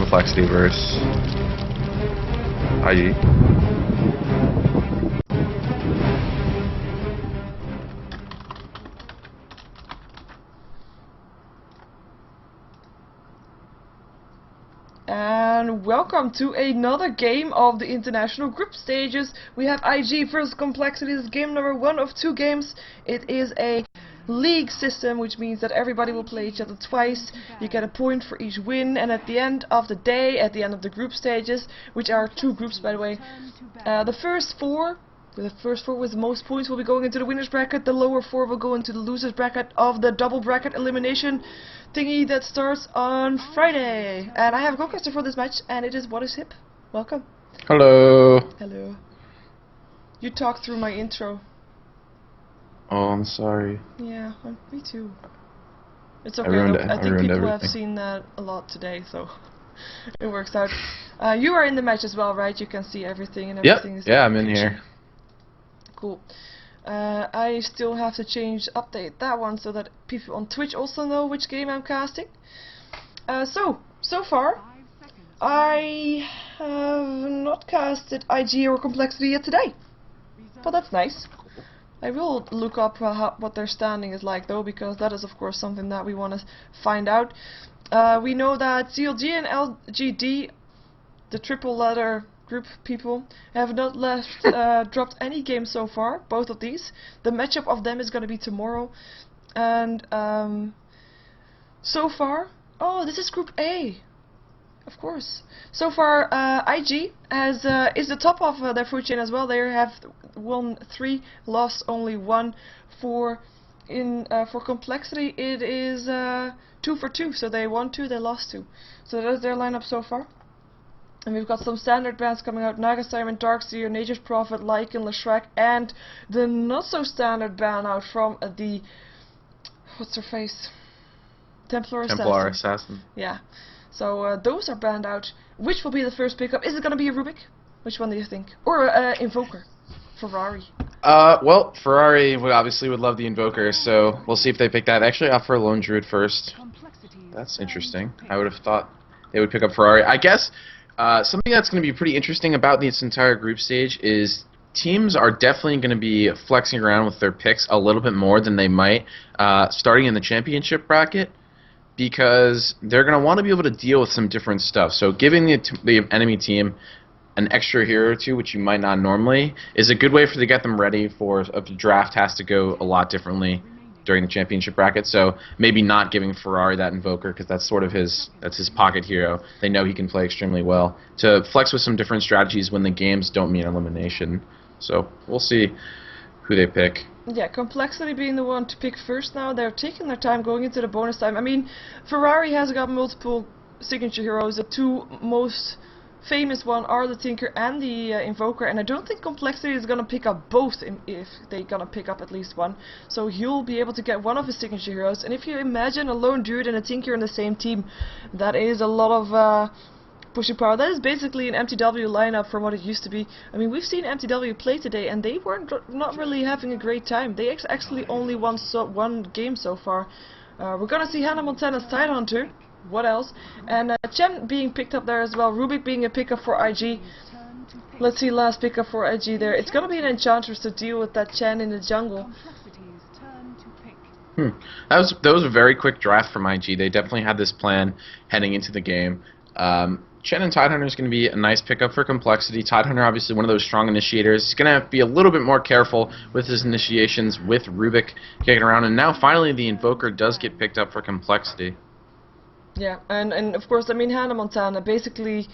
complexity versus IG. And welcome to another game of the international group stages. We have IG versus Complexity. This is game number 1 of 2 games. It is a league system, which means that everybody will play each other twice. You get a point for each win, and at the end of the day, at the end of the group stages, which are 2 groups by the way, the first four with the most points will be going into the winner's bracket. The lower 4 will go into the loser's bracket of the double bracket elimination thingy that starts on Friday. And I have a co-caster for this match, and it is WhatIsHip. Welcome. Hello. Hello. You talked through my intro. Oh, I'm sorry. Yeah, me too. It's okay. I think people have seen that a lot today, so it works out. You are in the match as well, right? You can see everything and everything. Yeah, I'm in here. Cool. I still have to update that one so that people on Twitch also know which game I'm casting. So far, I have not casted IG or Complexity yet today. But that's nice. I will look up what their standing is like though, because that is of course something that we want to find out. We know that CLG and LGD, the triple letter group people, have not dropped any games so far, both of these. The matchup of them is going to be tomorrow. And so far, oh, this is Group A. Of course. So far, IG is the top of their food chain as well. They have won 3, lost only 1. For Complexity, it is 2 for 2. So they won 2, they lost 2. So that's their lineup so far. And we've got some standard bands coming out: Naga Simon, Darkseer, Nature's Prophet, Lycan, Leshrac, and the not so standard band out from the what's her face? Templar Assassin. Yeah. So those are banned out. Which will be the first pickup? Is it going to be a Rubik? Which one do you think? Or Invoker? Ferrari? Well, Ferrari would love the Invoker, so we'll see if they pick that. Actually, opt for a Lone Druid first. That's interesting. I would have thought they would pick up Ferrari. I guess something that's going to be pretty interesting about this entire group stage is teams are definitely going to be flexing around with their picks a little bit more than they might starting in the championship bracket, because they're going to want to be able to deal with some different stuff. So giving the enemy team an extra hero or 2, which you might not normally, is a good way to get them ready for if the draft has to go a lot differently during the championship bracket. So maybe not giving Ferrari that Invoker, because that's sort of his pocket hero. They know he can play extremely well. To flex with some different strategies when the games don't mean elimination. So we'll see who they pick. Yeah, Complexity being the one to pick first now. They're taking their time going into the bonus time. I mean, Ferrari has got multiple signature heroes. The 2 most famous one are the Tinker and the Invoker, and I don't think Complexity is going to pick up both if they're going to pick up at least one. So he'll be able to get one of his signature heroes, and if you imagine a Lone Druid and a Tinker in the same team, that is a lot of pushing power. That is basically an MTW lineup from what it used to be. I mean, we've seen MTW play today, and they weren't not really having a great time. They actually only won one game so far. We're gonna see Hannah Montana's Tidehunter. What else? And Chen being picked up there as well. Rubik being a pickup for IG. Let's see, last pickup for IG there. It's gonna be an Enchantress to deal with that Chen in the jungle. That was a very quick draft from IG. They definitely had this plan heading into the game. Chen and Tidehunter is going to be a nice pickup for Complexity. Tidehunter, obviously one of those strong initiators. He's going to have to be a little bit more careful with his initiations with Rubik kicking around. And now finally the Invoker does get picked up for Complexity. Yeah, and of course, I mean, Hannah Montana, basically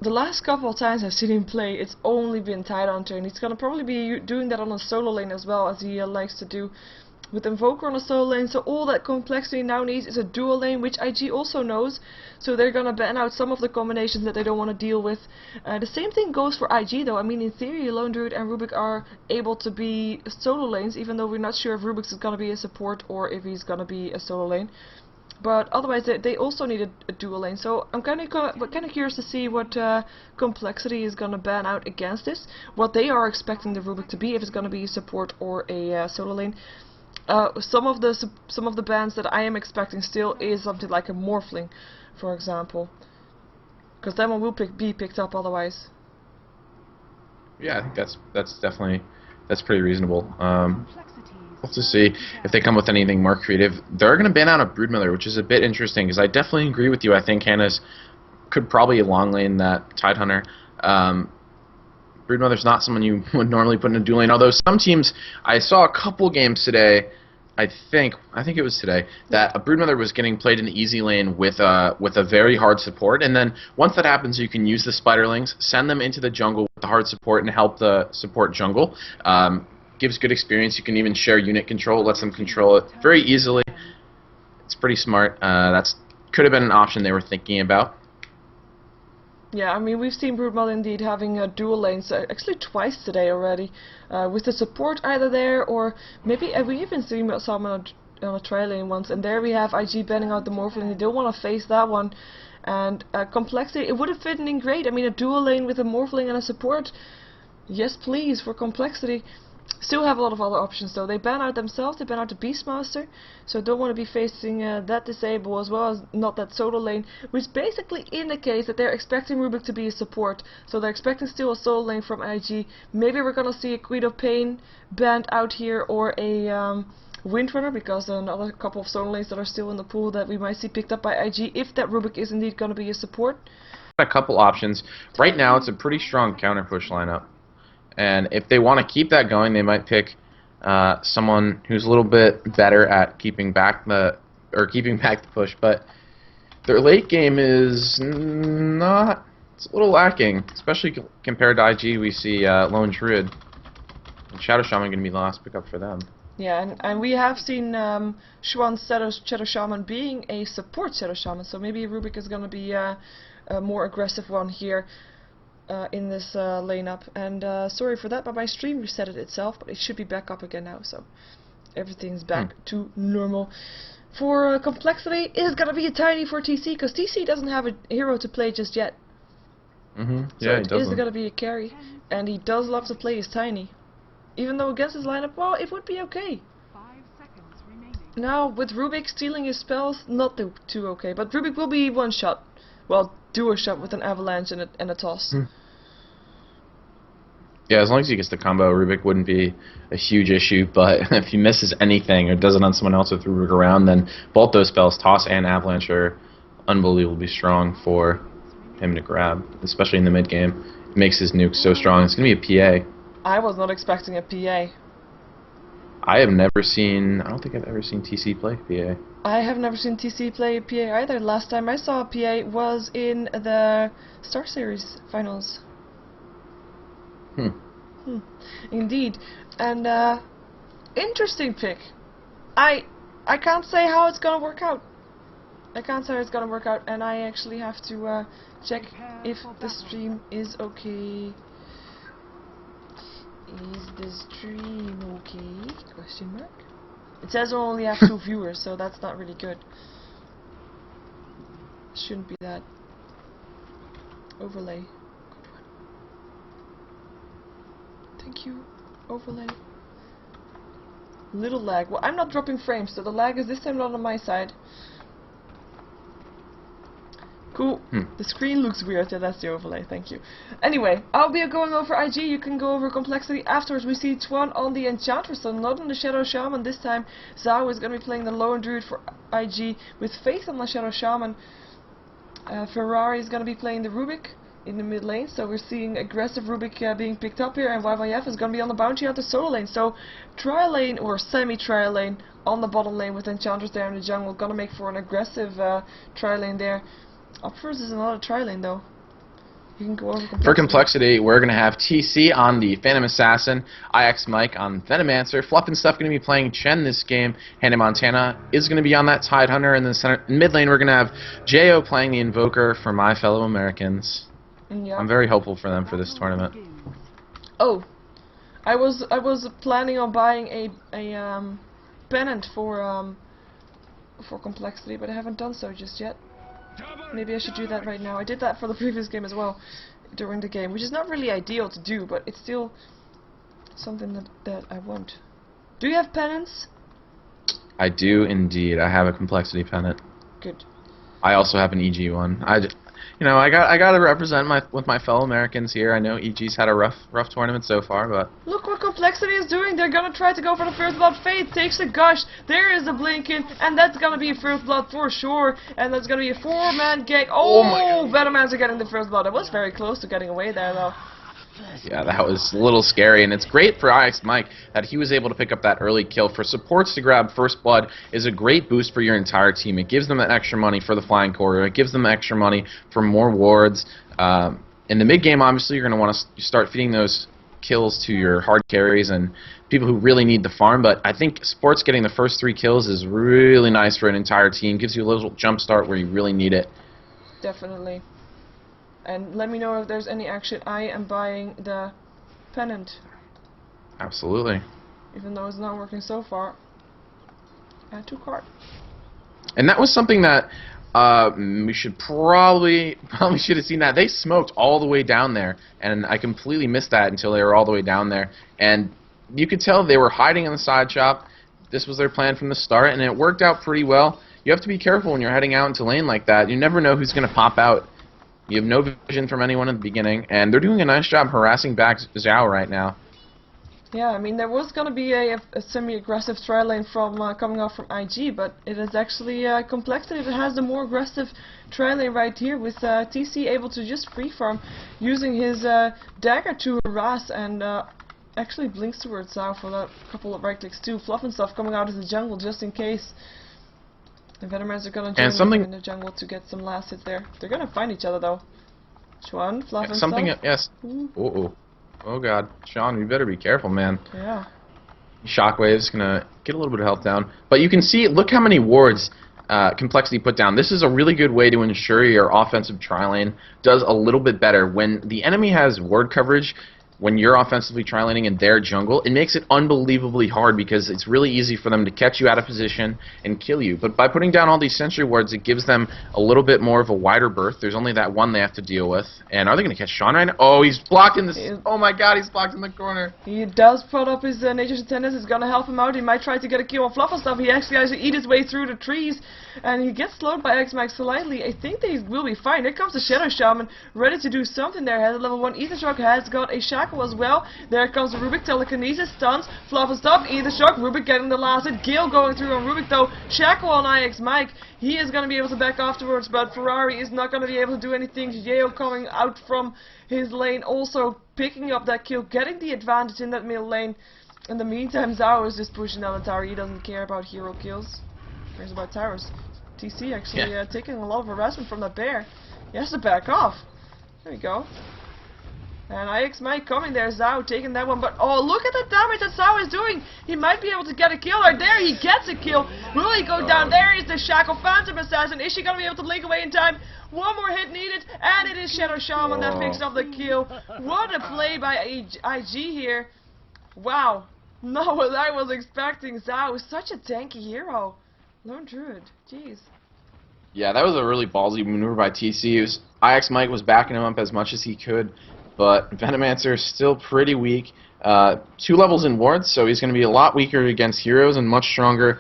the last couple of times I've seen him play, it's only been Tidehunter, and he's going to probably be doing that on a solo lane as well, as he likes to do with Invoker on a solo lane. So all that Complexity now needs is a dual lane, which IG also knows, so they're gonna ban out some of the combinations that they don't want to deal with. The same thing goes for IG though. I mean, in theory Lone Druid and Rubik are able to be solo lanes, even though we're not sure if Rubik is gonna be a support or if he's gonna be a solo lane. But otherwise they also need a dual lane, so I'm kind of curious to see what Complexity is gonna ban out against this, what they are expecting the Rubik to be, if it's gonna be a support or a solo lane. Some of the bans that I am expecting still is something like a Morphling, for example. because that one will be picked up otherwise. Yeah, I think that's definitely pretty reasonable. We'll have to see if they come with anything more creative. They're going to ban out a Broodmother, which is a bit interesting because I definitely agree with you. I think Hannah's could probably long lane that Tidehunter. Broodmother's not someone you would normally put in a dual lane. Although some teams, I saw a couple games today. I think it was today that a Broodmother was getting played in the easy lane with a very hard support, and then once that happens, you can use the Spiderlings, send them into the jungle with the hard support, and help the support jungle. Gives good experience. You can even share unit control, lets them control it very easily. It's pretty smart. That's could have been an option they were thinking about. Yeah, I mean, we've seen Broodmother indeed having dual lanes, actually twice today already, with the support either there, or maybe we even saw him on a tri lane once, and there we have IG banning out the Morphling. They don't want to face that one, and Complexity, it would have fitted in great. I mean, a dual lane with a Morphling and a support, yes please, for Complexity. Still have a lot of other options though. They ban out themselves, they ban out the Beastmaster, so don't want to be facing that disable as well as not that solo lane, which basically indicates that they're expecting Rubik to be a support. So they're expecting still a solo lane from IG. Maybe we're gonna see a Queen of Pain banned out here, or a Windrunner, because there are another couple of solo lanes that are still in the pool that we might see picked up by IG if that Rubik is indeed gonna be a support. A couple options. Right now it's a pretty strong counter push lineup. And if they want to keep that going, they might pick someone who's a little bit better at keeping back the push. But their late game is not. It's a little lacking, especially compared to IG. We see Lone Druid and Shadow Shaman going to be the last pickup for them. Yeah, and we have seen Schwann's Shadow Shaman being a support Shadow Shaman, so maybe Rubik is going to be a more aggressive one here. In this lane up, and sorry for that, but my stream reset itself, but it should be back up again now, so everything's back to normal. For Complexity, it is gonna be a tiny for TC, because TC doesn't have a hero to play just yet. Yeah, so he doesn't. It is gonna be a carry, and he does love to play his tiny. Even though against his lineup, well, it would be okay. 5 seconds remaining. Now, with Rubik stealing his spells, not too okay, but Rubik will be one shot. Well, do a shot with an avalanche and a toss. Yeah, as long as he gets the combo, Rubik wouldn't be a huge issue, but if he misses anything or does it on someone else with Rubik around, then both those spells, Toss and Avalanche, are unbelievably strong for him to grab, especially in the mid game. It makes his nuke so strong. It's going to be a PA. I was not expecting a PA. I don't think I've ever seen TC play PA. I have never seen TC play PA either. Last time I saw a PA was in the Star Series finals. Indeed. And interesting pick. I can't say how it's gonna work out. And I actually have to check if the stream is okay. Is the stream okay? Question mark. It says I only have 2 viewers, so that's not really good. Shouldn't be that. Overlay. Good one. Thank you. Overlay. Little lag. Well, I'm not dropping frames, so the lag is this time not on my side. Cool. The screen looks weird, yeah, that's the overlay, thank you. Anyway, I'll be going over IG, you can go over Complexity. Afterwards we see Twan on the Enchantress, so not on the Shadow Shaman this time. Zhao is going to be playing the Lone Druid for IG with Faith on the Shadow Shaman. Ferrari is going to be playing the Rubik in the mid lane, so we're seeing aggressive Rubik being picked up here, and YYF is going to be on the bounty out the solo lane. So tri lane or semi-tri lane on the bottom lane with Enchantress there in the jungle, going to make for an aggressive tri lane there. Up first is another tri-lane though. You can go over Complexity. For Complexity, we're going to have TC on the Phantom Assassin, IX Mike on Venomancer, Fluff and Stuff going to be playing Chen this game, Hannah Montana is going to be on that Tidehunter, and then in mid lane we're going to have Jo playing the Invoker for my fellow Americans. Yeah. I'm very hopeful for them for this tournament. Oh, I was planning on buying a pennant for Complexity, but I haven't done so just yet. Maybe I should do that right now. I did that for the previous game as well, during the game, which is not really ideal to do, but it's still something that I want. Do you have pennants? I do indeed. I have a Complexity pennant. Good. I also have an EG one. you know, I got to represent with my fellow Americans here. I know EG's had a rough tournament so far, but Look what Complexity is doing. They're gonna try to go for the first blood. Faith takes a gush. There is a blinking, and that's gonna be a first blood for sure. And that's gonna be a 4-man gang. Oh my God. Venomans are getting the first blood. It was very close to getting away there, though. yeah, that was a little scary, and it's great for IX Mike that he was able to pick up that early kill. For supports to grab first blood is a great boost for your entire team. It gives them that extra money for the flying corridor. It gives them extra money for more wards. In the mid game, obviously, you're going to want to start feeding those kills to your hard carries and people who really need the farm. But I think supports getting the first 3 kills is really nice for an entire team. Gives you a little jump start where you really need it. Definitely. And let me know if there's any action. I am buying the pennant, Absolutely. even though it's not working so far. Add to cart. And that was something that we should probably should have seen that. They smoked all the way down there, and I completely missed that until they were all the way down there. And you could tell they were hiding in the side shop. This was their plan from the start, and it worked out pretty well. You have to be careful when you're heading out into lane like that. You never know who's going to pop out. You have no vision from anyone at the beginning, and they're doing a nice job harassing back Zhao right now. Yeah, I mean, there was going to be a semi-aggressive tri lane from coming out from IG, but it is actually Complexity that has the more aggressive tri lane right here, with TC able to just free farm using his dagger to harass, and actually blinks towards Zhao for that couple of right clicks too. Fluff and stuff coming out of the jungle just in case. The Venomans are going to join in the jungle to get some last hits there. They're going to find each other though. Chuan, Fluff and Something, stuff. yes. Oh god, Sean, you better be careful, man. Yeah. Shockwave's gonna get a little bit of health down, but you can see, look how many wards Complexity put down. This is a really good way to ensure your offensive tri-lane does a little bit better. When the enemy has ward coverage, when you're offensively tri-laning in their jungle, it makes it unbelievably hard because it's really easy for them to catch you out of position and kill you. But by putting down all these sentry wards, it gives them a little bit more of a wider berth. There's only that one they have to deal with. And are they going to catch Sean right now? Oh, he's blocked in this. Oh my god, he's blocked in the corner. He does put up his nature's attendance. It's gonna help him out. He might try to get a kill on Fluff and stuff. He actually has to eat his way through the trees, and he gets slowed by X-Max slightly. I think they will be fine. Here comes the Shadow Shaman, ready to do something there. Has a level 1 Ether Shock, has got a Shackle as well. There comes the Rubik, Telekinesis, stuns, Fluff and stuff, Ether Shock, Rubik getting the last hit. Gale going through on Rubik though. Shackle on IX Mike. He is going to be able to back afterwards, but Ferrari is not going to be able to do anything. Yeo coming out from his lane, also picking up that kill, getting the advantage in that middle lane. In the meantime, Zhao is just pushing down the tower. He doesn't care about hero kills. Cares about towers. TC actually taking a lot of harassment from that bear. He has to back off. There we go. And IX Mike coming there, Zhao taking that one, but oh, look at the damage that Zhao is doing! He might be able to get a kill right there, he gets a kill! Will he go down? There is the Shackle Phantom Assassin, is she gonna be able to blink away in time? One more hit needed, and it is Shadow Shaman that picks up the kill. What a play by IG here. Wow, not what I was expecting. Zhao is such a tanky hero. Lone Druid, jeez. Yeah, that was a really ballsy maneuver by TC. IX Mike was backing him up as much as he could, but Venomancer is still pretty weak. 2 levels in wards, so he's going to be a lot weaker against heroes and much stronger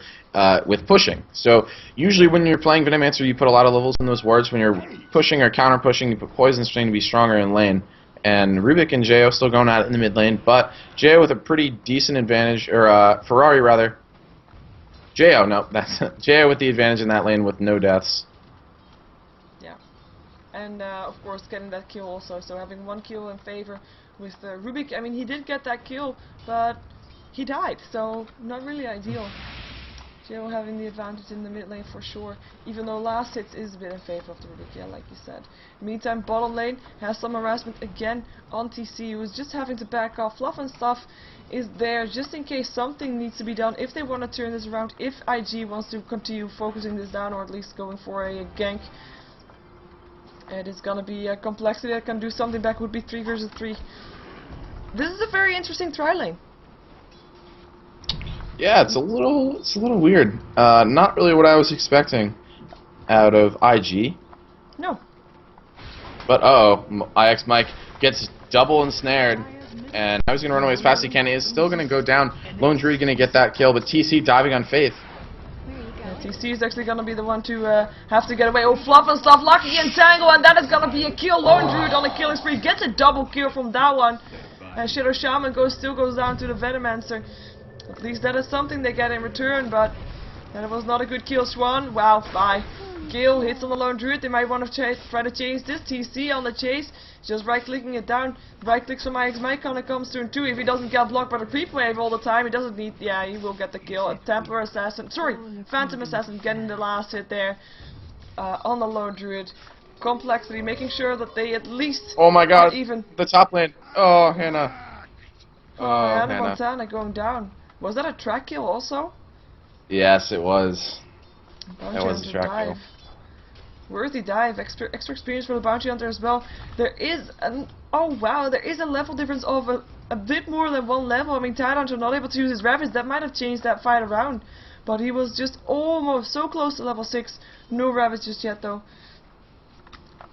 with pushing. So usually when you're playing Venomancer, you put a lot of levels in those wards. When you're pushing or counter pushing, you put Poison Strain to be stronger in lane. And Rubik and Jo still going at it in the mid lane, but Jo with a pretty decent advantage, or Ferrari rather. Jo, no, that's Jo with the advantage in that lane with no deaths. And of course getting that kill also, so having 1 kill in favor with Rubik. I mean, he did get that kill, but he died, so not really ideal. Jo having the advantage in the mid lane for sure, even though last hits is a bit in favor of the Rubik, yeah, like you said. Meantime, bottom lane has some harassment again on TC, who is just having to back off. Fluff and stuff is there just in case something needs to be done, if they want to turn this around, if IG wants to continue focusing this down, or at least going for a gank. It is gonna be a Complexity that can do something back. Would be 3 versus 3. This is a very interesting tri lane. Yeah, it's a little weird. Not really what I was expecting out of IG. No. But IX Mike gets double ensnared, and now he's gonna run away as fast as he can. He is still gonna go down. Lone Druid gonna get that kill, but TC diving on Faith. Yeah, TC is actually gonna be the one to have to get away. Oh, Fluff and stuff, Lucky and Tango, and that is gonna be a kill. Lone Druid on a killing spree, gets a double kill from that one. And Shadow Shaman still goes down to the Venomancer. At least that is something they get in return, but that was not a good kill. Swan, wow, bye. Kill hits on the Lone Druid. They might want to try to chase this. TC on the chase, just right clicking it down. Right clicks from IX Mike when it comes to him too. If he doesn't get blocked by the creep wave all the time, he doesn't need. Yeah, he will get the kill. A Templar Assassin, sorry, Phantom Assassin getting the last hit there on the Lone Druid. Complexity, making sure that they at least. Oh my God! Even the top lane. Oh, Hannah. Hannah Montana going down. Was that a track kill also? Yes, it was. Bounty That was a Hunter track dive. kill. Worthy dive, extra experience for the Bounty Hunter as well. There is an there is a level difference of a bit more than one level. I mean, TI2 not able to use his Ravage, that might have changed that fight around. But he was just almost so close to level 6. No Ravage just yet though.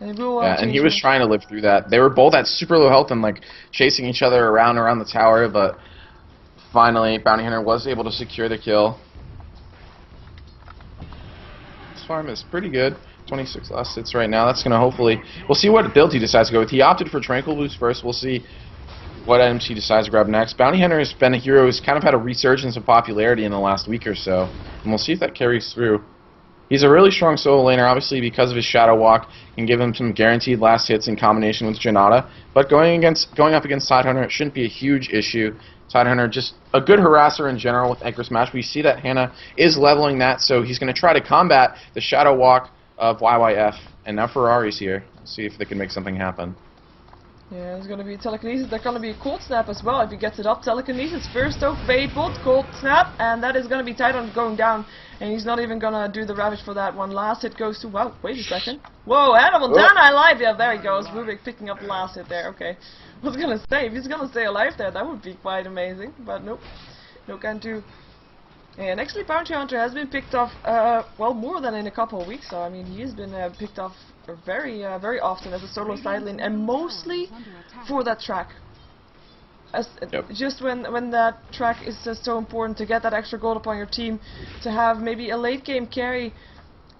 And and he was trying to live through that. They were both at super low health and like chasing each other around the tower, but finally Bounty Hunter was able to secure the kill. This farm is pretty good. 26 last hits right now. That's going to hopefully... We'll see what build he decides to go with. He opted for Tranquil Boost first. We'll see what items he decides to grab next. Bounty Hunter has been a hero who's kind of had a resurgence of popularity in the last week or so. And we'll see if that carries through. He's a really strong solo laner, obviously, because of his Shadow Walk, can give him some guaranteed last hits in combination with Janata. But going up against Tidehunter, it shouldn't be a huge issue. Tidehunter, just a good harasser in general with Anchor Smash. We see that Hannah is leveling that, so he's going to try to combat the Shadow Walk of YYF. And now Ferrari's here. Let's see if they can make something happen. Yeah, there's gonna be telekinesis. There's gonna be a cold snap as well if he gets it up. Telekinesis first though, fabled, cold snap, and that is gonna be Tidehunter going down. And he's not even gonna do the Ravage for that one. Last hit goes to, wow, wait a second. Whoa, Hannah Montana alive! Yeah, there he goes. Rubik picking up the last hit there, okay. I was gonna say, if he's gonna stay alive there, that would be quite amazing. But nope, no can do. And actually Bounty Hunter has been picked off, well, more than in a couple of weeks. So, I mean, he has been picked off very often as a solo side lane, and mostly for that track. Just when that track is just so important to get that extra gold upon your team, to have maybe a late game carry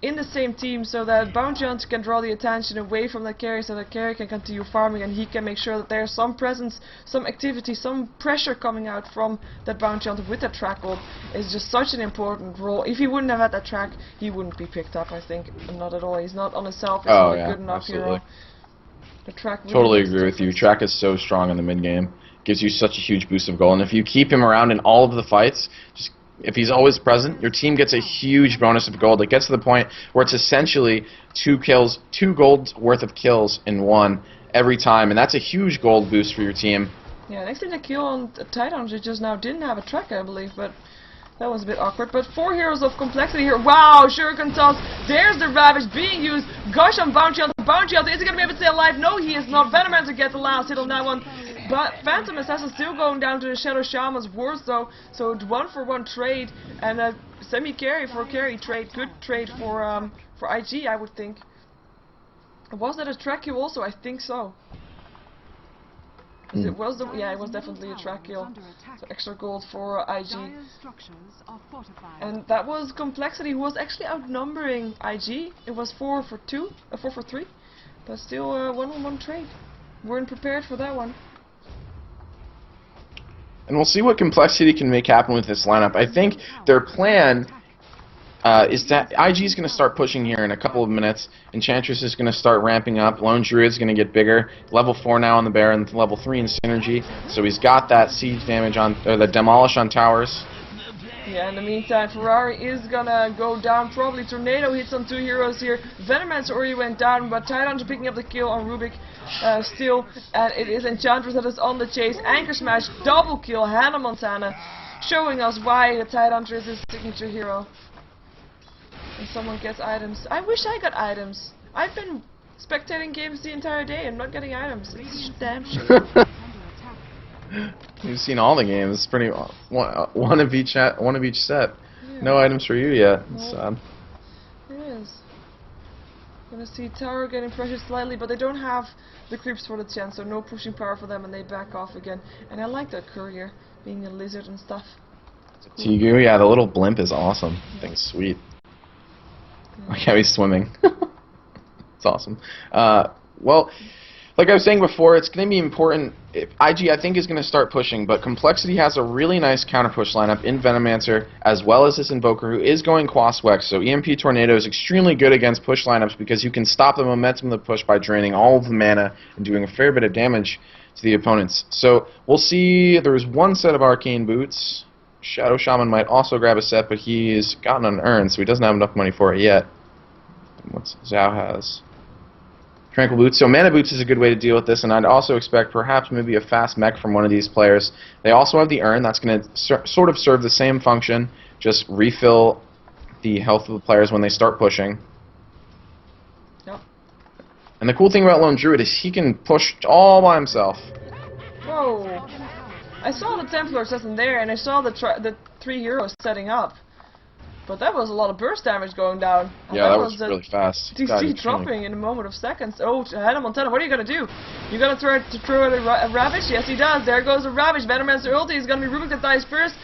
in the same team, so that Bounty Hunter can draw the attention away from that carry, so that carry can continue farming, and he can make sure that there's some presence, some activity, some pressure coming out from that Bounty Hunter with that track gold. Is just such an important role. If he wouldn't have had that track, he wouldn't be picked up, I think. Not at all. He's not on himself. He's not a good enough hero. The track really totally agree with you. Track is so strong in the mid game. Gives you such a huge boost of gold, and if you keep him around in all of the fights, if he's always present, your team gets a huge bonus of gold. It gets to the point where it's essentially 2 gold's worth of kills in one every time, and that's a huge gold boost for your team. Yeah, next thing the kill on Tidehunter just now didn't have a track, I believe, but that was a bit awkward. But 4 heroes of complexity here. Wow, Shuriken toss. There's the Ravage being used. Gosh, on Bounty Hunter. Bounty Hunter, is he going to be able to stay alive? No, he is not. Venomancer gets the last hit on that one. But Phantom Assassin still going down to the Shadow Shaman's wards though. So 1-for-1 trade and a semi-carry for carry trade. Good trade for IG, I would think. Was that a track kill also? I think so. It was it was definitely a track kill. So extra gold for IG. And that was Complexity, who was actually outnumbering IG. It was 4 for 3. But still a 1-on-1 trade. Weren't prepared for that one. And we'll see what Complexity can make happen with this lineup. I think their plan is that IG is going to start pushing here in a couple of minutes. Enchantress is going to start ramping up. Lone Druid is going to get bigger. Level 4 now on the Bear and level 3 in Synergy. So he's got that siege damage on, or the demolish on towers. Yeah, in the meantime, Ferrari is gonna go down. Probably Tornado hits on 2 heroes here. Venomancer already went down, but Tidehunter picking up the kill on Rubik still. And it is Enchantress that is on the chase. Anchor Smash, double kill, Hannah Montana, showing us why the Tidehunter is his signature hero. And someone gets items. I wish I got items. I've been spectating games the entire day and not getting items. It's damn shame. You've seen all the games. It's pretty one of each set. Yeah. No items for you yet. It's sad. It is. Gonna see Tower getting pressured slightly, but they don't have the creeps for the chance, so no pushing power for them, and they back off again. And I like that courier being a lizard and stuff. Tigu, yeah, the little blimp is awesome. I think it's sweet. Like how he's swimming. It's awesome. Well, like I was saying before, it's going to be important. IG, I think, is going to start pushing, but Complexity has a really nice counter-push lineup in Venomancer, as well as this Invoker, who is going Quas-Wex. So EMP Tornado is extremely good against push lineups because you can stop the momentum of the push by draining all of the mana and doing a fair bit of damage to the opponents. So we'll see. There's one set of Arcane Boots. Shadow Shaman might also grab a set, but he's gotten an urn, so he doesn't have enough money for it yet. What's Zhao has? Tranquil Boots. So Mana Boots is a good way to deal with this, and I'd also expect perhaps maybe a fast mech from one of these players. They also have the urn. That's going to sort of serve the same function, just refill the health of the players when they start pushing. Yep. And the cool thing about Lone Druid is he can push all by himself. Whoa. I saw the Templar assassin there, and I saw the 3 heroes setting up. But that was a lot of burst damage going down. And yeah, that was really fast. DC dropping in a moment of seconds. Oh, Hannah Montana, what are you going to do? You going to throw out a Ravage? Yes, he does. There goes a Ravage. Venomancer ulti is going to be Rubik that dies first.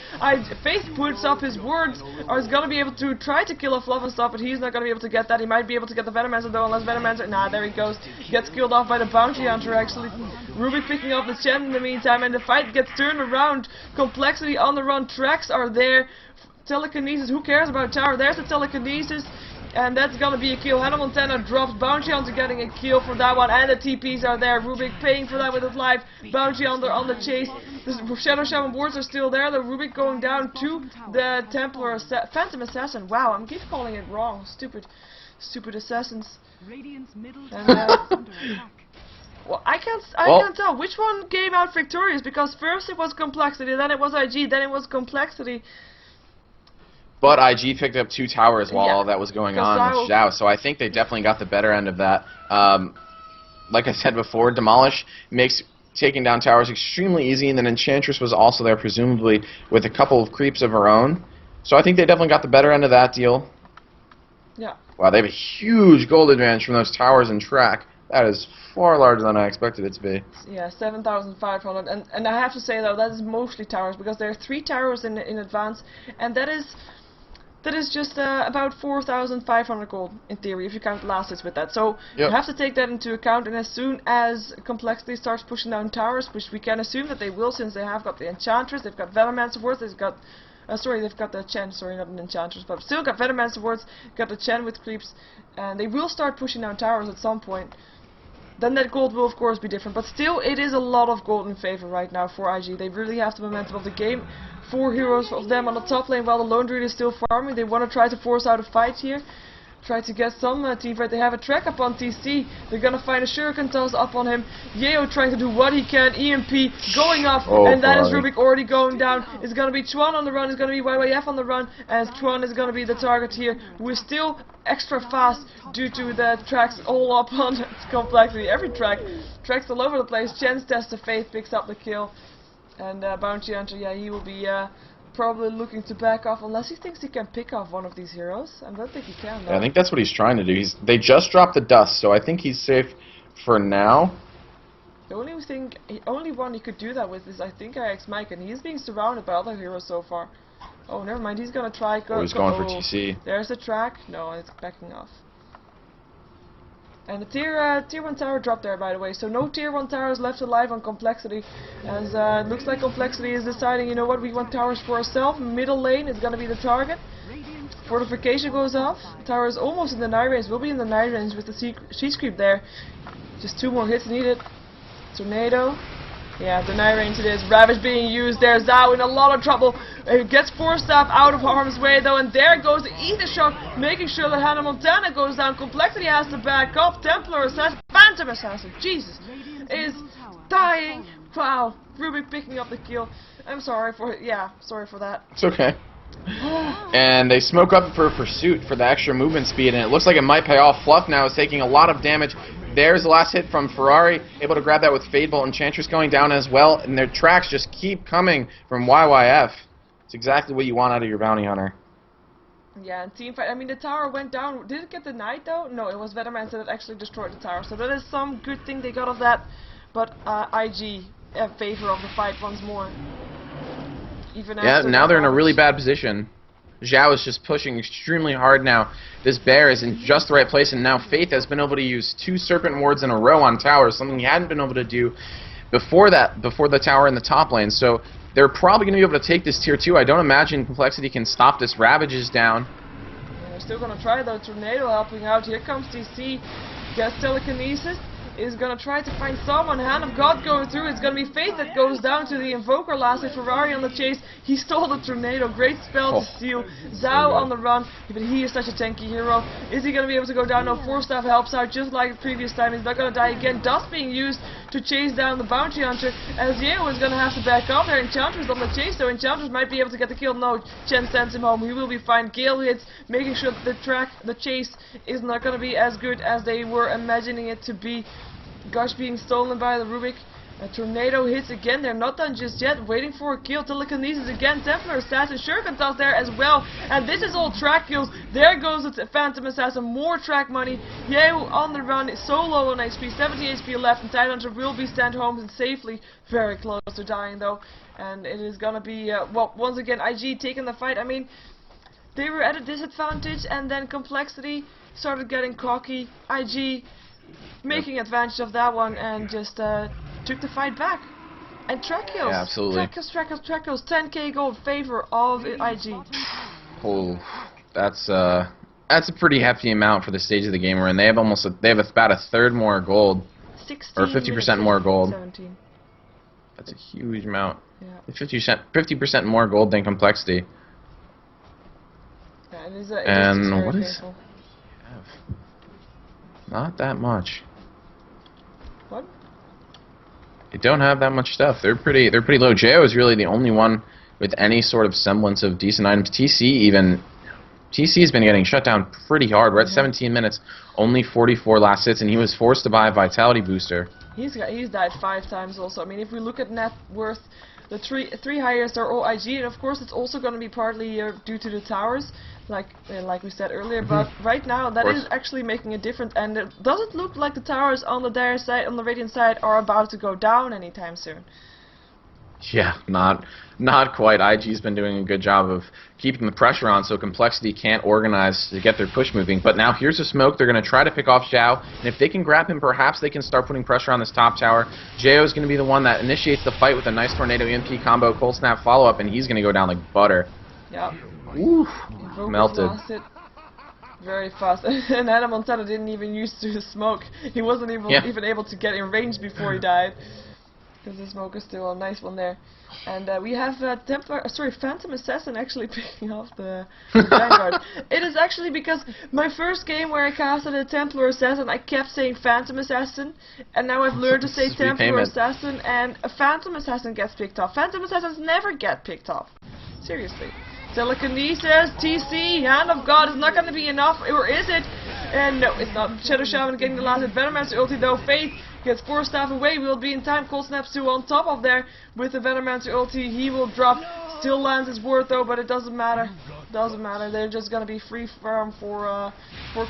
Faith puts up his words, or is going to be able to try to kill off Love and stuff, but he's not going to be able to get that. He might be able to get the Venomancer though, unless Venomancer... Nah, there he goes. Gets killed off by the Bounty Hunter, actually. Rubik picking up the Chen in the meantime, and the fight gets turned around. Complexity on the run. Tracks are there. Telekinesis, who cares about tower? There's the telekinesis, and that's gonna be a kill. Hannah Montana drops Bounty Hunter getting a kill for that one, and the TPs are there. Rubik paying for that with his life. Bounty Hunter on the chase. The Shadow Shaman wards are still there. The Rubik going down to the Templar Phantom Assassin. Wow, I'm keep calling it wrong. Stupid assassins. Radiant's middle And, tower is under attack. well, I can't tell which one came out victorious, because first it was Complexity, then it was IG, then it was Complexity. But IG picked up 2 towers while all that was going on with Zhao, so I think they definitely got the better end of that. Like I said before, Demolish makes taking down towers extremely easy, and then Enchantress was also there, presumably, with a couple of creeps of her own. So I think they definitely got the better end of that deal. Yeah. Wow, they have a huge gold advantage from those towers and track. That is far larger than I expected it to be. Yeah, 7,500, and I have to say though, that is mostly towers, because there are 3 towers in advance, and that is just about 4,500 gold in theory, if you count last hits with that. So you have to take that into account, and as soon as Complexity starts pushing down towers, which we can assume that they will, since they have got the Enchantress, they've got Venomancer wards, they've got they've got the Chen, not an Enchantress, but still got Venomancer wards, got the Chen with creeps, and they will start pushing down towers at some point. Then that gold will of course be different, but still it is a lot of gold in favor right now for IG. They really have the momentum of the game. 4 heroes of them on the top lane while the Lone Druid is still farming. They want to try to force out a fight here. Try to get some teamfight. They have a track up on TC. They're gonna find a Shuriken toss up on him. Yeo trying to do what he can. EMP going off, and that is Rubik already going down. It's gonna be Chuan on the run. It's gonna be YYF on the run, and Chuan is gonna be the target here. We're still extra fast due to the tracks all up on Complexity. Every tracks all over the place. Chen's Test of Faith picks up the kill, and Bounty Hunter, yeah, he will be probably looking to back off, unless he thinks he can pick off one of these heroes. I don't think he can, though. Yeah, I think that's what he's trying to do. They just dropped the dust, so I think he's safe for now. The only one he could do that with is, I think, IX Mike, and he's being surrounded by other heroes so far. Oh, never mind, he's gonna try he's going for TC. There's the track. No, it's backing off. And the tier 1 tower dropped there, by the way, so no tier 1 towers left alive on Complexity, as it looks like Complexity is deciding, you know what, we want towers for ourselves. Middle lane is going to be the target. Fortification goes off. The tower is almost in the nigh range, will be in the nigh range with the siege creep there. Just 2 more hits needed. Tornado. Yeah, the nigh range it is. Ravage being used there. Zhao in a lot of trouble. Gets Force Staff out of harm's way though, and there goes the Ether Shock, making sure that Hannah Montana goes down. Complexity has to back up. Templar Assassin, Phantom Assassin, Jesus, is dying. Wow, Rubik picking up the kill. I'm sorry for that. It's okay. And they smoke up for Pursuit for the extra movement speed, and it looks like it might pay off. Fluff now is taking a lot of damage. There's the last hit from Ferrari, able to grab that with Fade Bolt. Enchantress going down as well, and their tracks just keep coming from YYF. It's exactly what you want out of your Bounty Hunter. Yeah, and teamfight, I mean, the tower went down. Did it get denied though? No, it was Venomancer that actually destroyed the tower, so that is some good thing they got of that. But IG in favor of the fight once more. Even yeah, now they're in a really bad position. Zhao is just pushing extremely hard now. This bear is in just the right place, and now Faith has been able to use 2 Serpent Wards in a row on towers, something he hadn't been able to do before the tower in the top lane. So they're probably going to be able to take this tier 2. I don't imagine Complexity can stop this. Ravage is down. They're still going to try though. Tornado helping out. Here comes TC. Gets telekinesis. Is going to try to find someone. Hand of God going through. It's going to be Faith that goes down to the Invoker last. Ferrari on the chase. He stole the Tornado. Great spell to steal. Zhao on the run. But he is such a tanky hero. Is he going to be able to go down? No, Force Staff helps out just like the previous time. He's not going to die again. Dust being used to chase down the Bounty Hunter. As Yeo is going to have to back up there. Enchantress on the chase though. Enchantress might be able to get the kill. No, Chen sends him home. He will be fine. Gale hits, making sure that the chase is not going to be as good as they were imagining it to be. Gush being stolen by the Rubik. A Tornado hits again. They're not done just yet. Waiting for a kill. Telekinesis again. Templar Assassin. Shurken's there as well. And this is all track kills. There goes the Phantom Assassin. More track money. Yeo on the run. So low on HP. 70 HP left. And Tidehunter will be sent home and safely. Very close to dying though. And it is gonna be, well, once again, IG taking the fight. I mean, they were at a disadvantage. And then Complexity started getting cocky. IG making advantage of that one and just took the fight back. And track kills. Yeah, absolutely. Track kills. 10k gold favor of IG. Oh, that's a pretty hefty amount for the stage of the game we're in. They have about a third more gold, or 50% more gold. 17. That's a huge amount. Yeah. 50% more gold than Complexity. Yeah, it is and what is? painful. Not that much. What? They don't have that much stuff. They're pretty low. Jo is really the only one with any sort of semblance of decent items. TC's been getting shut down pretty hard. We're at 17 minutes, only 44 last hits, and he was forced to buy a Vitality booster. He's died 5 times also. I mean, if we look at net worth, the three highest are all IG, and of course it's also going to be partly due to the towers, like we said earlier. But right now that is actually making a difference, and it doesn't look like the towers on the Dire side, on the Radiant side, are about to go down anytime soon. Yeah, not quite. IG's been doing a good job of keeping the pressure on so Complexity can't organize to get their push moving. But now here's a smoke. They're going to try to pick off Zhao, and if they can grab him, perhaps they can start putting pressure on this top tower. Jo is going to be the one that initiates the fight with a nice Tornado EMP combo, Cold Snap follow-up, and he's going to go down like butter. Yep. Oof, melted. Very fast. And Hannah Montana didn't even use the smoke. He wasn't even able to get in range before he died. Because the smoke is still a nice one there. And we have Phantom Assassin actually picking off the Vanguard. It is actually because my first game where I casted a Templar Assassin, I kept saying Phantom Assassin, and now I've learned to say Templar Assassin, and a Phantom Assassin gets picked off. Phantom Assassins never get picked off. Seriously. Telekinesis, TC, Hand of God is not going to be enough, or is it? And no, it's not. Shadow Shaman getting the last hit. Venomancer ulti though. Faith gets Force Staff away. We'll be in time. Cold Snap still on top of there with the Venomancer ulti. He will drop. Still lands his ward though, but it doesn't matter. Doesn't matter. They're just going to be free farm for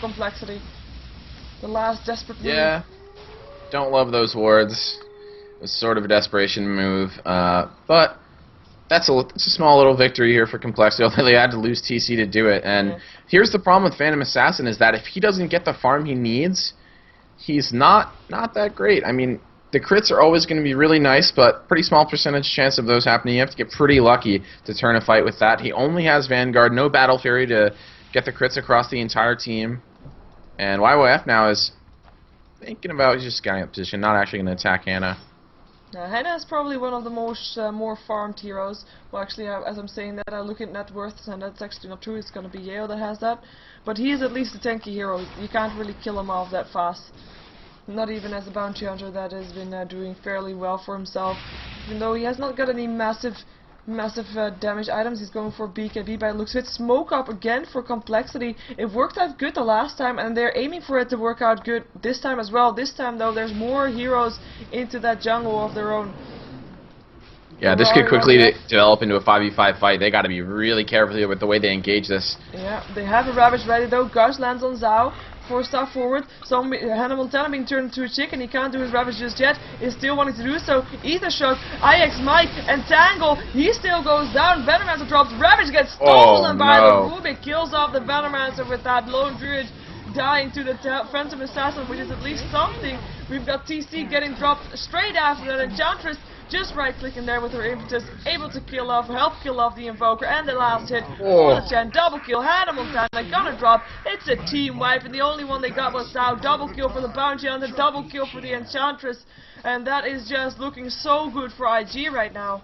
Complexity. The last desperate move. Yeah. Don't love those wards. It was sort of a desperation move, but it's a small little victory here for Complexity, although they had to lose TC to do it. And here's the problem with Phantom Assassin is that if he doesn't get the farm he needs, he's not that great. I mean, the crits are always going to be really nice, but pretty small percentage chance of those happening. You have to get pretty lucky to turn a fight with that. He only has Vanguard, no Battle Fury to get the crits across the entire team. And YYF now is thinking about, he's just getting up position, not actually going to attack Hannah. Hannah is probably one of the most more farmed heroes. Well, actually, as I'm saying that, I look at net worth, and that's actually not true. It's going to be Yeo that has that. But he is at least a tanky hero. You can't really kill him off that fast. Not even as a bounty hunter that has been doing fairly well for himself. Even though he has not got any massive damage items, he's going for BKB by looks of it. Smoke up again for Complexity. It worked out good the last time, and they're aiming for it to work out good this time as well. This time though, there's more heroes into that jungle of their own. Yeah, this could quickly develop into a 5v5 fight. They got to be really careful with the way they engage this. Yeah, they have a Ravage ready though. Gush lands on Zhao. Force staff forward. Hannah Montana being turned into a chicken. He can't do his Ravage just yet. Is still wanting to do so. Ether Shock, IX Mike, and Tangle. He still goes down. Venomancer drops. Ravage gets stolen by the Rubik. Kills off the Venomancer with that Lone Druid dying to the Phantom Assassin, which is at least something. We've got TC getting dropped straight after that. Enchantress just right-clicking there with her impetus, able to help kill off the Invoker, and the last hit for the Chen. Double kill, Hannah Montana gonna drop. It's a team wipe, and the only one they got was Sao. Double kill for the Bounty Hunter, double kill for the Enchantress, and that is just looking so good for IG right now.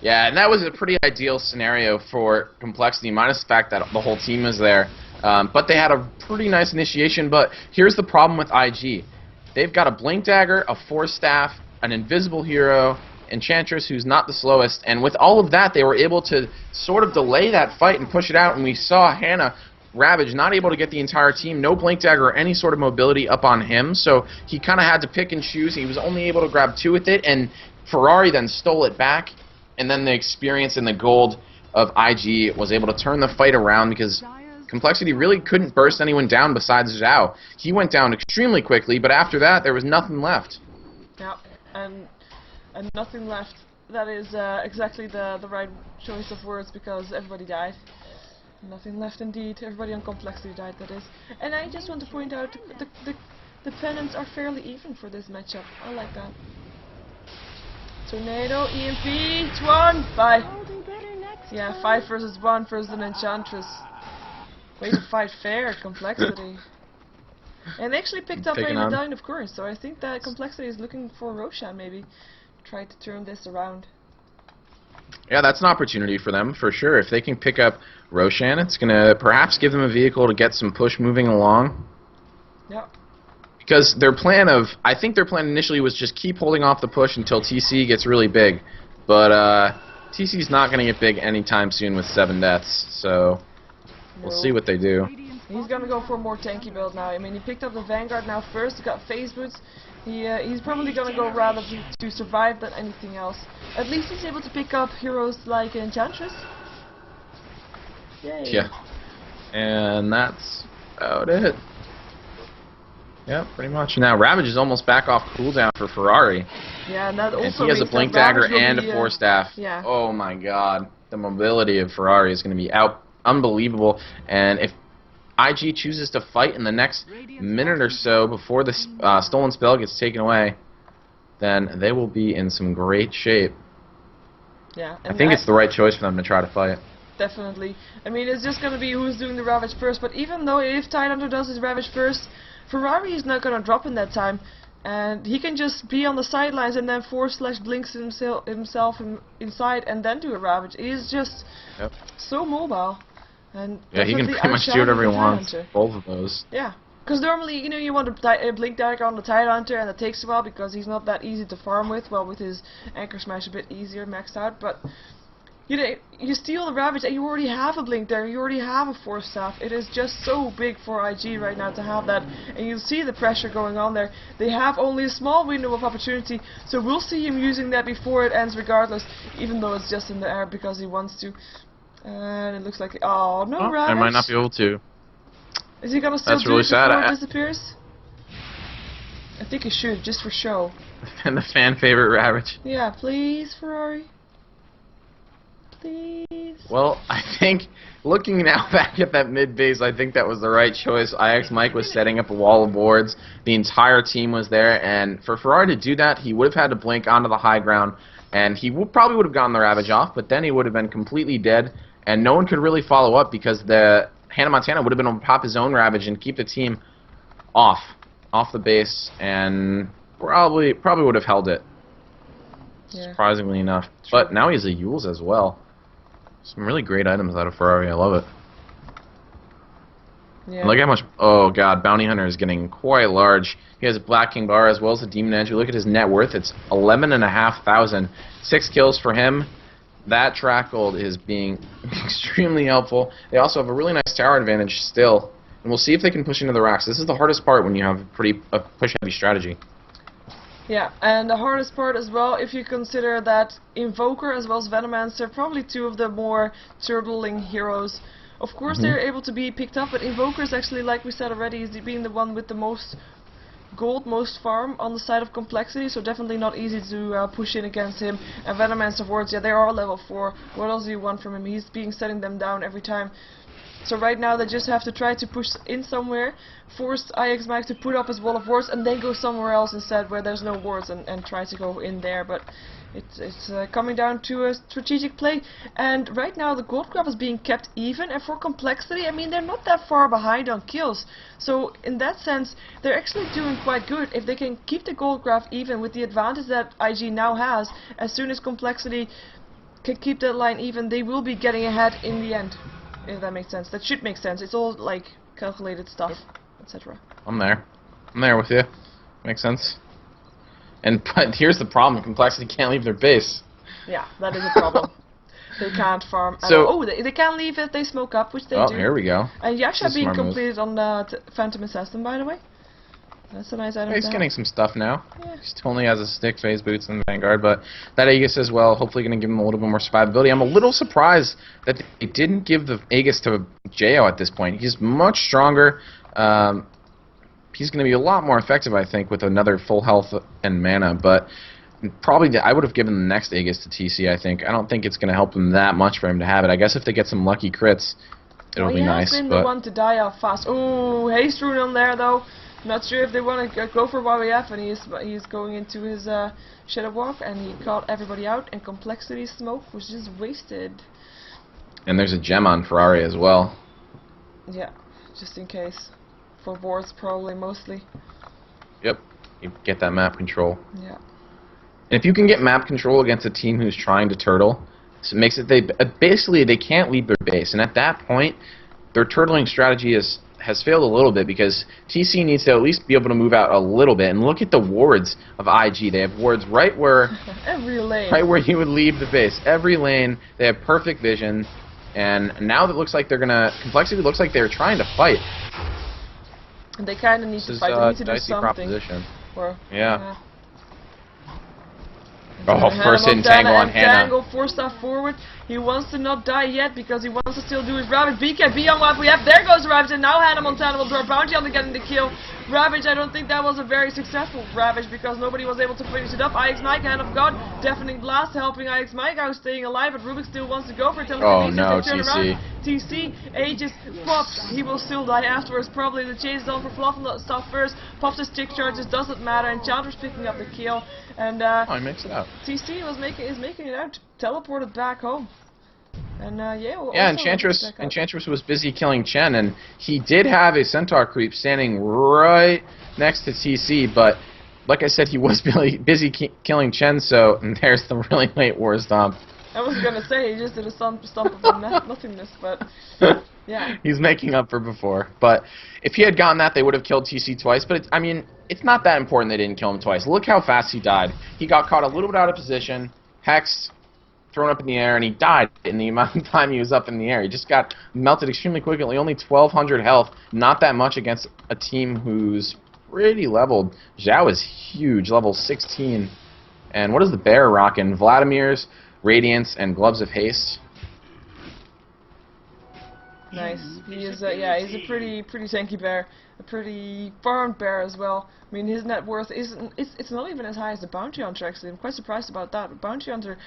Yeah, and that was a pretty ideal scenario for Complexity, minus the fact that the whole team was there. But they had a pretty nice initiation, but here's the problem with IG. They've got a Blink Dagger, a Force Staff, an Invisible Hero, Enchantress who's not the slowest, and with all of that they were able to sort of delay that fight and push it out, and we saw Hannah Ravage not able to get the entire team, no Blink Dagger or any sort of mobility up on him, so he kind of had to pick and choose. He was only able to grab 2 with it, and Ferrari then stole it back, and then the experience and the gold of IG was able to turn the fight around because Complexity really couldn't burst anyone down besides Zhao. He went down extremely quickly, but after that there was nothing left. Yeah. And nothing left. That is exactly the right choice of words, because everybody died. Nothing left indeed. Everybody on Complexity died, that is. And I just want to point out the pennants are fairly even for this matchup. I like that. Tornado, EMP, it's 1, bye. Yeah, 5 versus 1 versus an Enchantress. Way to fight fair, Complexity. And they actually picked up Ray Medallion, of course, so I think that Complexity is looking for Roshan, maybe. Try to turn this around. Yeah, that's an opportunity for them, for sure. If they can pick up Roshan, it's going to perhaps give them a vehicle to get some push moving along. Yeah. Because I think their plan initially was just keep holding off the push until TC gets really big. But TC's not going to get big anytime soon with 7 deaths, so we'll see what they do. He's gonna go for a more tanky build now. I mean, he picked up the Vanguard now first, he got phase boots. He's probably gonna go rather to survive than anything else. At least he's able to pick up heroes like Enchantress. Yay. Yeah. And that's about it. Yeah, pretty much. Now, Ravage is almost back off cooldown for Ferrari. Yeah, and that also and he has a Blink Dagger and a Force Staff. Yeah. Oh my god. The mobility of Ferrari is going to be unbelievable. And if IG chooses to fight in the next minute or so before the stolen spell gets taken away, then they will be in some great shape. Yeah, I think it's the right choice for them to try to fight. Definitely. I mean, it's just going to be who's doing the Ravage first, but even though if TI2 does his Ravage first, Ferrari is not going to drop in that time, and he can just be on the sidelines and then /blinks himself inside and then do a Ravage. He is just so mobile. And yeah, he can pretty much do whatever he wants. Both of those. Yeah, because normally, you know, you want a Blink Dagger on the TI2, and it takes a while because he's not that easy to farm with. Well, with his Anchor Smash a bit easier maxed out, but you know, you steal the Ravage and you already have a Blink Dagger, you already have a Force Staff. It is just so big for IG right now to have that, and you see the pressure going on there. They have only a small window of opportunity, so we'll see him using that before it ends regardless, even though it's just in the air because he wants to. And it looks like, oh no, Ravage. I might not be able to. Is he gonna still do it before it disappears? I think he should, just for show. And the fan favorite Ravage. Yeah, please, Ferrari. Please. Well, I think, looking now back at that mid base, I think that was the right choice. IX Mike was setting up a wall of boards. The entire team was there, and for Ferrari to do that, he would have had to blink onto the high ground, and he probably would have gotten the Ravage off, but then he would have been completely dead. And no one could really follow up because the Hannah Montana would have been able to pop his own Ravage and keep the team off the base, and probably would have held it. Yeah. Surprisingly enough. Sure. But now he has a Yules as well. Some really great items out of Ferrari. I love it. Yeah. Look how much. Oh god, Bounty Hunter is getting quite large. He has a Black King Bar as well as a Demon Edge. You look at his net worth; it's 11,500. 6 kills for him. That track gold is being extremely helpful. They also have a really nice tower advantage still, and we'll see if they can push into the racks. This is the hardest part when you have a push-heavy strategy. Yeah, and the hardest part as well, if you consider that Invoker as well as Venomancer, probably two of the more turbulent heroes Of course, they're able to be picked up, but Invoker's actually, like we said already, is being the one with the most gold, most farm on the side of complexity, so definitely not easy to push in against him. And Venomancer wards, yeah, they are level 4. What else do you want from him? He's being setting them down every time. So right now they just have to try to push in somewhere, force IX Mike to put up his wall of wards, and then go somewhere else instead where there's no wards and try to go in there. But it's coming down to a strategic play, and right now the gold graph is being kept even, and for complexity, I mean, they're not that far behind on kills. So in that sense, they're actually doing quite good. If they can keep the gold graph even with the advantage that IG now has, as soon as complexity can keep that line even, they will be getting ahead in the end. If that makes sense. That should make sense. It's all like calculated stuff, etc. I'm there with you. Makes sense. But here's the problem: complexity can't leave their base. Yeah, that is a problem. They can't farm. So oh, they can leave if they smoke up, which they do. Oh, here we go. And Yasha being Smart move. completed on the Phantom Assassin, by the way. That's a nice item. He's getting some stuff now. Yeah. He still only has a stick, phase boots, and Vanguard, but that Aegis as well, hopefully going to give him a little bit more survivability. I'm a little surprised that they didn't give the Aegis to Jo at this point. He's much stronger. He's going to be a lot more effective, I think, with another full health and mana, but probably I would have given the next Aegis to TC, I think. I don't think it's going to help him that much for him to have it. I guess if they get some lucky crits, it'll be nice. He has been the one to die off fast. Ooh, haste rune on there, though. Not sure if they want to go for WhatIsHip, and he's going into his Shadow Walk, and he caught everybody out, and Complexity Smoke was just wasted. And there's a gem on Ferrari as well. Yeah, just in case. For wards, probably, mostly. Yep, you get that map control. Yeah. And if you can get map control against a team who's trying to turtle, so it makes it basically they can't leave their base, and at that point, their turtling strategy has failed a little bit because TC needs to at least be able to move out a little bit. And look at the wards of IG. They have wards right where every lane. Right where you would leave the base. Every lane. They have perfect vision. And now that looks like they're gonna complexity looks like they're trying to fight. And they kind of need to fight. They need to do dicey something. Proposition. Or, yeah. Oh, first hit Tangle on Hannah. Tangle forced that forward. He wants to not die yet because he wants to still do his Ravage. BKB on WhatIsHip. There goes Ravage, and now Hannah Montana will draw bounty on getting the kill. Ravage, I don't think that was a very successful Ravage because nobody was able to finish it up. IX Mike, Hand of God, deafening blast, helping IX Mike out, staying alive, but Rubik still wants to go for it. Oh no, TC. TC, Aegis pops. He will still die afterwards. Probably the chase is on for Fluff stuff first. Pops his stick charges, doesn't matter, and Enchantress picking up the kill. And oh, he makes it out. TC is making it out, teleported back home. And Enchantress was busy killing Chen, and he did have a Centaur creep standing right next to TC, but like I said, he was busy killing Chen, so and there's the really late war stomp. I was gonna say he just did a stomp of nothingness, but yeah. He's making up for before, but if he had gotten that, they would have killed TC twice. But I mean, it's not that important they didn't kill him twice. Look how fast he died. He got caught a little bit out of position, hexed, thrown up in the air, and he died in the amount of time he was up in the air. He just got melted extremely quickly. Only 1,200 health, not that much against a team who's pretty leveled. Zhao is huge, level 16. And what is the bear rocking? Vladimir's Radiance and Gloves of Haste. Nice. He is, yeah, he's a pretty tanky bear, a pretty farmed bear as well. I mean, his net worth isn't, it's not even as high as the Bounty Hunter, actually. I'm quite surprised about that. The Bounty Hunter,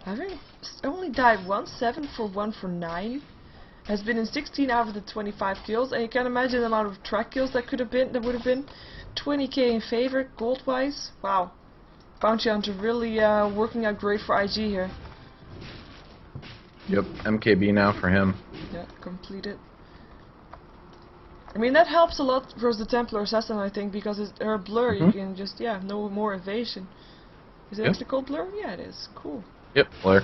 having only died once, 7 for 1 for 9, has been in 16 out of the 25 kills, and you can imagine the amount of track kills that would have been. 20k in favor, gold-wise. Wow. Bounty Hunter really working out great for IG here. Yep, MKB now for him. Yeah, completed. I mean, that helps a lot versus the Templar Assassin, I think, because it's her blur, you can just, yeah, no more evasion. Is it actually called blur? Yeah, it is. Cool. Yep, blur.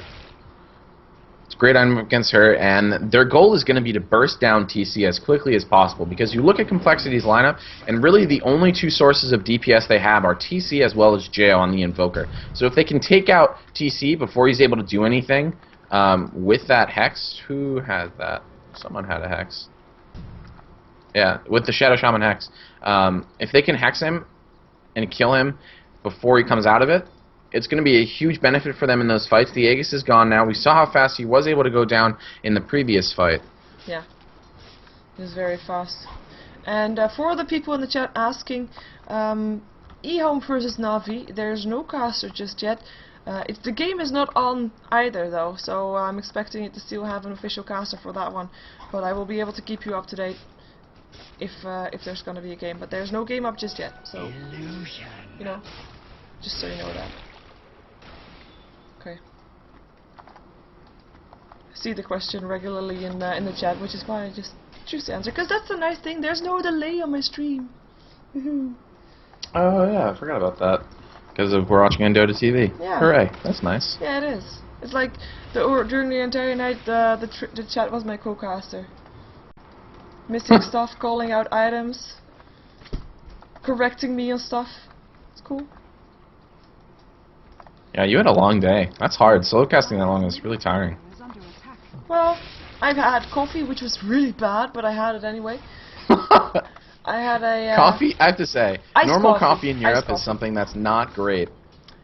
It's a great item against her, and their goal is going to be to burst down TC as quickly as possible, because you look at Complexity's lineup, and really the only two sources of DPS they have are TC as well as Jo on the Invoker. So if they can take out TC before he's able to do anything with that Hex, who has that? Someone had a Hex. Yeah, with the Shadow Shaman Hex. If they can Hex him and kill him before he comes out of it, it's going to be a huge benefit for them in those fights. The Aegis is gone now. We saw how fast he was able to go down in the previous fight. Yeah, he's very fast. And for the people in the chat asking, eHome versus Navi, there's no caster just yet. The game is not on either though, so I'm expecting it to still have an official caster for that one. But I will be able to keep you up to date if there's gonna be a game. But there's no game up just yet, so you know, just so you know that. Okay. I see the question regularly in the chat, which is why I just choose to answer, because that's a nice thing. There's no delay on my stream. Oh yeah, I forgot about that. Because we're watching on Dota TV. Yeah. Hooray, that's nice. Yeah, it is. It's like during the entire night, the chat was my co-caster. Missing stuff, calling out items, correcting me on stuff. It's cool. Yeah, you had a long day. That's hard. Solo casting that long is really tiring. Is under attack. Well, I've had coffee, which was really bad, but I had it anyway. I had a Coffee, I have to say, iced normal coffee in Iced Europe coffee. is something that's not great.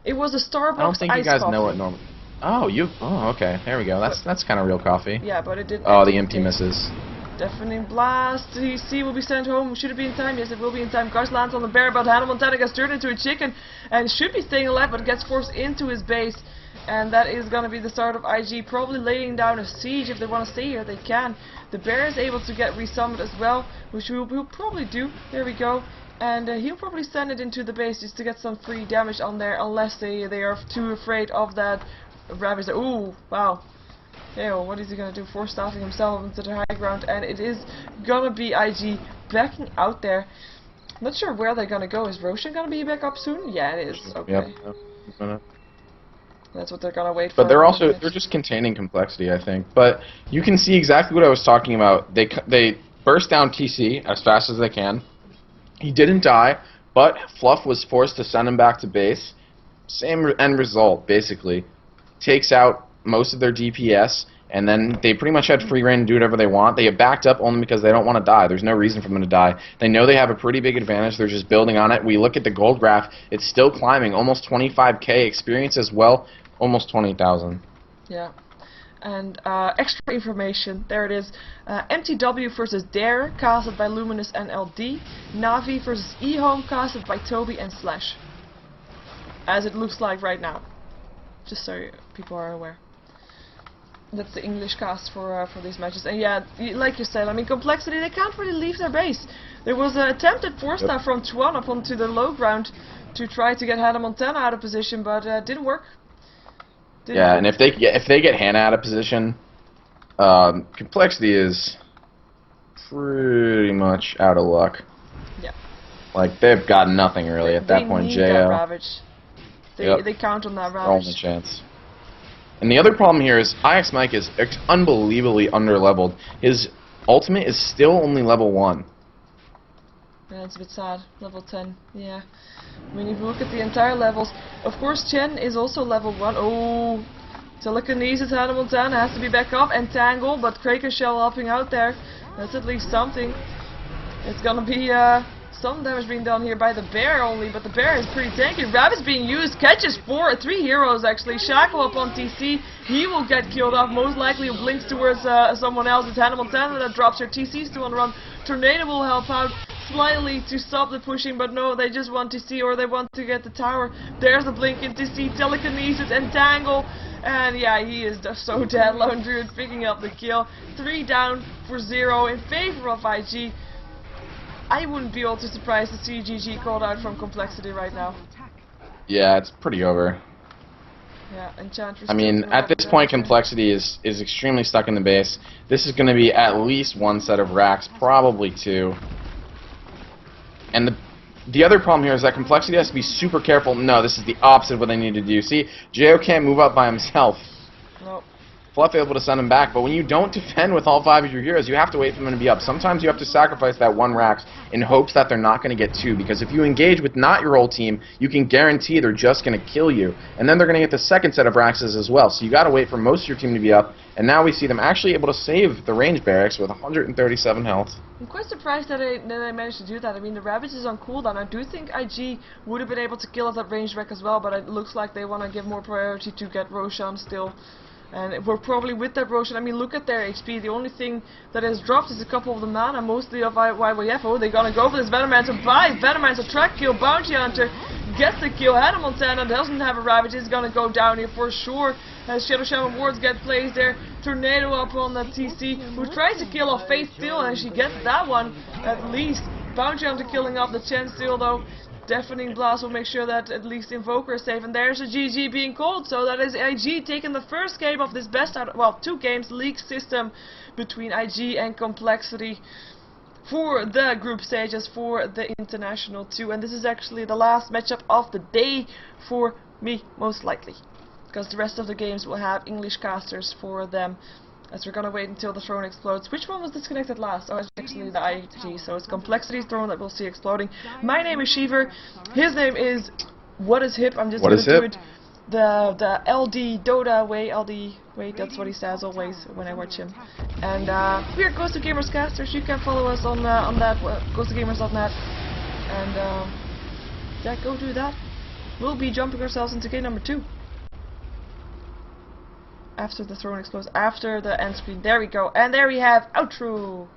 It was a Starbucks I don't think you iced guys coffee. know what normal. Oh, okay. There we go. That's kind of real coffee. Yeah, but it did. Oh, the empty misses. Deafening blast. TC will be sent home. Should it be in time? Yes, it will be in time. Cars lands on the bear, but Hannah Montana gets turned into a chicken and should be staying alive, but gets forced into his base. And that is going to be the start of IG, probably laying down a siege. If they want to stay here, they can. The bear is able to get resummoned as well, which he'll probably do. There we go. And he'll probably send it into the base just to get some free damage on there, unless they are too afraid of that Ravage. Ooh, wow. Ew, what is he going to do? Force staffing himself into the high ground, and it is going to be IG backing out there. Not sure where they're going to go. Is Roshan going to be back up soon? Yeah, it is. Okay. Yep. That's what they're going to wait for. But they're just containing complexity, I think. But you can see exactly what I was talking about. They burst down TC as fast as they can. He didn't die, but Fluff was forced to send him back to base. Same end result, basically. Takes out most of their DPS, and then they pretty much had free reign to do whatever they want. They have backed up only because they don't want to die. There's no reason for them to die. They know they have a pretty big advantage. They're just building on it. We look at the gold graph. It's still climbing. Almost 25k. Experience as well. Almost 20,000. Yeah. And extra information, there it is. MTW versus Dare, casted by Luminous and LD. Navi versus eHome, casted by Toby and Slash. As it looks like right now. Just so people are aware. That's the English cast for these matches. And yeah, like you said, I mean, complexity, they can't really leave their base. There was an attempted force staff from Chuan up onto the low ground to try to get Hannah Montana out of position, but didn't work. Yeah, and if they get Hannah out of position, complexity is pretty much out of luck. Yeah. Like they've got nothing really at that point. They need JL. that Ravage. They count on that Ravage. Only chance. And the other problem here is IX Mike is unbelievably underleveled. His ultimate is still only level 1. Yeah, it's a bit sad. Level 10. Yeah. I mean, if you look at the entire levels, of course Chen is also level 1. Oh, Telekinesis, Hannah Montana has to be back up, and Tangle, but Kraken Shell helping out there. That's at least something. It's gonna be some damage being done here by the bear only, but the bear is pretty tanky. Rabbit's being used, catches 3 heroes actually. Shackle up on TC, he will get killed off, most likely blinks towards someone else. It's Hannah Montana that drops her. TC still on the run. Tornado will help out slightly to stop the pushing, but no, they just want to see, or they want to get the tower. There's the blink into see Telekinesis and Tangle, and yeah, he is so dead. Lone Druid picking up the kill. 3 down for 0 in favor of IG. I wouldn't be all too surprised to see GG called out from complexity right now. Yeah, it's pretty over. Yeah, Enchantress. I mean, at this point, complexity is extremely stuck in the base. This is going to be at least 1 set of racks, probably 2. And the other problem here is that complexity has to be super careful. No, this is the opposite of what they need to do. See, Jo can't move up by himself. Nope. Fluff able to send him back, but when you don't defend with all 5 of your heroes, you have to wait for them to be up. Sometimes you have to sacrifice that 1 Rax in hopes that they're not going to get 2, because if you engage with not your whole team, you can guarantee they're just going to kill you. And then they're going to get the second set of Raxes as well, so you got to wait for most of your team to be up, and now we see them actually able to save the range barracks with 137 health. I'm quite surprised that I managed to do that. I mean, the Ravage is on cooldown. I do think IG would have been able to kill at that range wreck as well, but it looks like they want to give more priority to get Roshan still. And we're probably with that Roshan. I mean, look at their HP. The only thing that has dropped is a couple of the mana, mostly of YYF. Oh, they're gonna go for this. Venomman survives. Venomman's a track kill. Bounty Hunter gets the kill. Hannah Montana doesn't have a Ravage. Is gonna go down here for sure. As Shadow Shaman wards get placed there. Tornado up on the TC, who tries to kill off Faith Steel, and she gets that one at least. Bounty Hunter killing off the Chen Steel though. Deafening Blast will make sure that at least Invoker is safe, and there's a GG being called. So that is IG taking the first game of this best out of, well, 2 games league system between IG and Complexity for the group stages for the International 2. And this is actually the last matchup of the day for me, most likely, because the rest of the games will have English casters for them. As we're gonna wait until the throne explodes. Which one was disconnected last? Oh, it's actually the IG, so it's Complexity's throne that we'll see exploding. My name is Sheever. His name is WhatIsHip. I'm just gonna do it the LD Dota way. LD wait, that's what he says always when I watch him. And we are Ghost of Gamers casters. You can follow us on that ghostofgamers.net. And yeah, go do that. We'll be jumping ourselves into game number 2. After the throne explodes, after the end screen. There we go. And there we have outro.